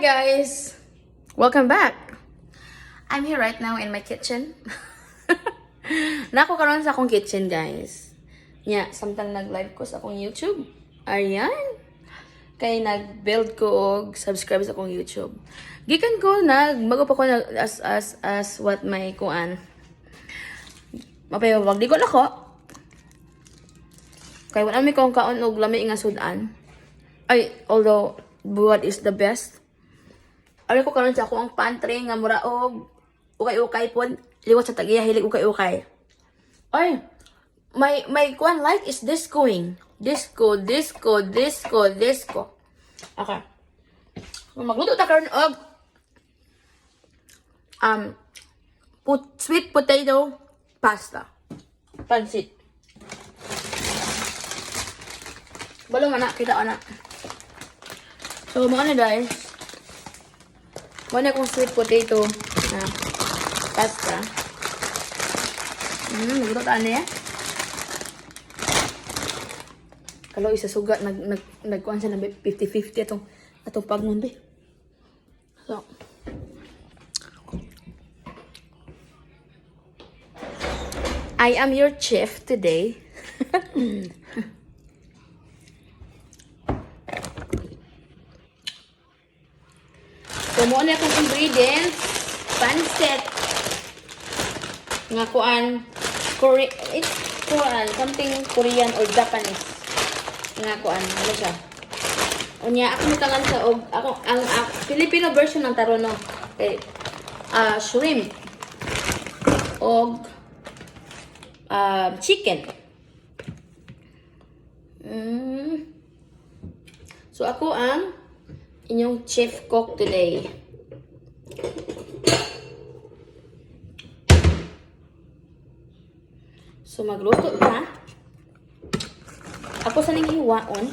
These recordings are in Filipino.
guys! Welcome back! I'm here right now in my kitchen. Nako karon sa akong kitchen guys. Nya, samtang nag-live ko sa akong YouTube. Ayan. Kay nag-build ko og subscribe sa akong YouTube. Gikan ko mago pa ko as what may kuan. Mapayawag di ko nako. Kay wala mi kong kaon og lami nga sudan. Ay, although buwad is the best. Ari ko karon sa ako ang pantry nga mura og ukay-ukay pod liwat sa tagiya hilig ukay-ukay. Ay, my kuan light is discoing. Disco. Okay. Magluto ta karon og sweet potato pasta. Pansit. Balong anak, kita anak. So, mga na guys. Muna kong sweet potato na pasta. Nagutot ano yan? Kalau isa sugat, nagkuhan siya na 50-50 atong pagnon be. So, I am your chef today. So, mo na akong ingredients. Pancit. Nga kuan. It's kuan. Something Korean or Japanese. Nga kuan. Ano siya? Unya, ako nitangan sa og ang Filipino version ng tarono. Okay. Shrimp. Og chicken. So, ako ang inyong chef cook today. So, magluto na. Ako sa nang hiwaon.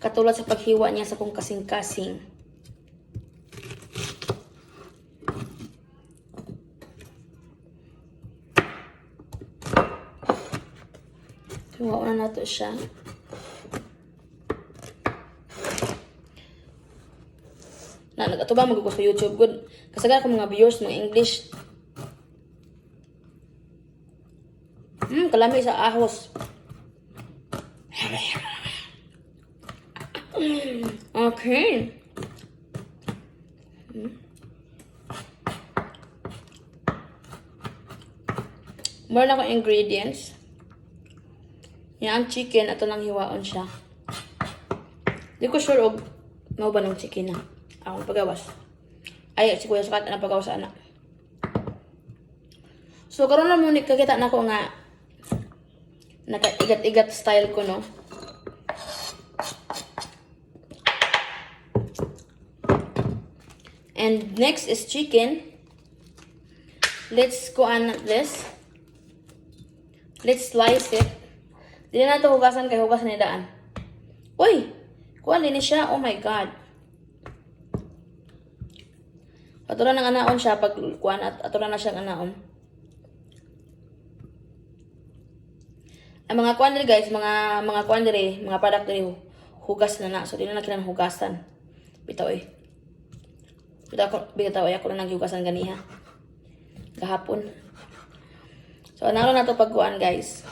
Katulad sa paghiwa niya sa kong kasing-kasing. Hiwaon na nato siya. Nagatuba mag-go sa YouTube. Good. Kasagan ko mga viewers, mga English. Kalami sa ahos. Okay. More na akong ingredients. Yan ang chicken. Ato lang hiwaon siya. Di ko sure og mau ba ng chicken na. Akong pagawas. Ay, si Kuya Sukat na pagawas sa anak. So, karon na muna kakita na ko nga naka-igat-igat style ko, no? And next is chicken. Let's go on this. Let's slice it. Dili na ito hugasan kay hugasan ni daan. Uy! Kuha din siya. Oh my God. Aturan ng anaon siya pag kuhan at aturan na siyang anaon. Ang mga kuhan diri guys, mga kuhan diri, mga product diri hugas na na. So di na kinang hugasan. Bitaw eh. Bitaw ako na naghugasan ganiha. Kahapon. So naron na to pagkuhan guys.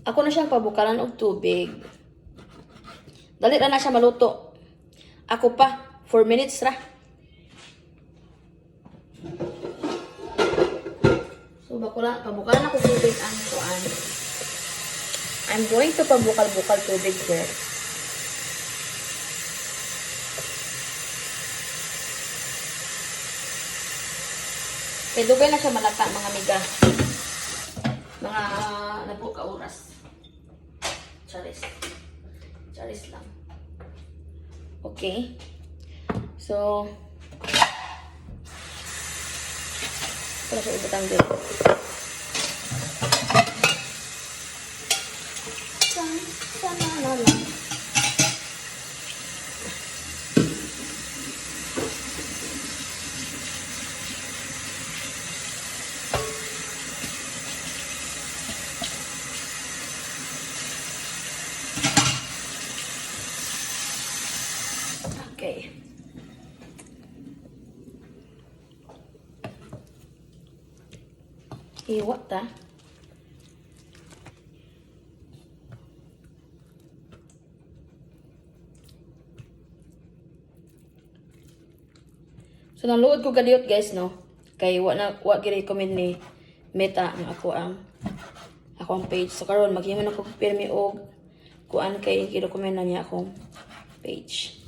Ako na siyang pabukalan og tubig. Dali na siya maluto. Ako pa, 4 minutes ra. So, pabukalan ako tubig ang kuan. I'm going to pabukal-bukal tubig here. Kaya dugay na siya malata, mga miga. Mga napo ka oras. Charis lang. Okay. So, para siya ibutang dito. Sana lang. Hiwa ta. So naluod ko kadiyot guys no. Kay wa gi-recommend ni Meta ang ako ang page. So karon maghimo na ko pirmi og kuan kay gi-recommend na niya akong page.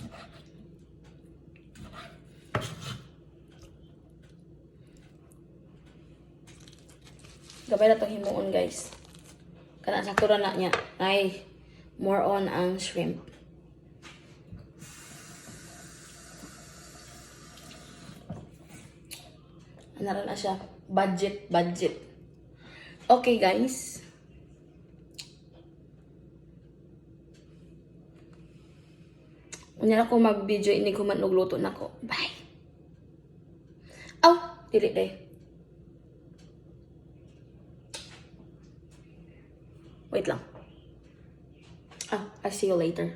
Gabay na itong himuon guys. Kana sa tura na niya. Ay, more on ang shrimp. Ano na siya? Budget. Okay guys. Unya ako mag-video ini ko man og luto nako. Bye. Oh, dili day. Wait lang. I'll see you later.